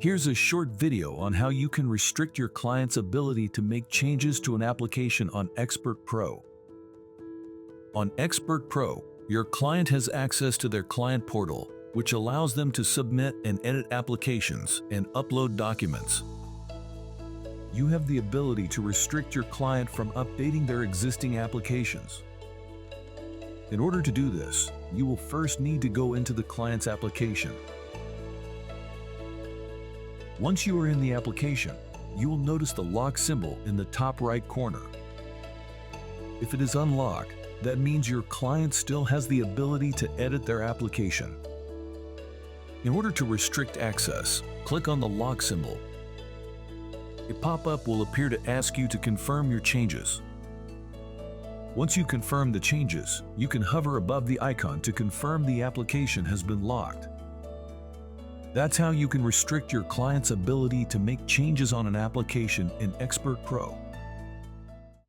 Here's a short video on how you can restrict your client's ability to make changes to an application on Expert Pro. On Expert Pro, your client has access to their client portal, which allows them to submit and edit applications and upload documents. You have the ability to restrict your client from updating their existing applications. In order to do this, you will first need to go into the client's application. Once you are in the application, you will notice the lock symbol in the top right corner. If it is unlocked, that means your client still has the ability to edit their application. In order to restrict access, click on the lock symbol. A pop-up will appear to ask you to confirm your changes. Once you confirm the changes, you can hover above the icon to confirm the application has been locked. That's how you can restrict your client's ability to make changes on an application in Expert Pro.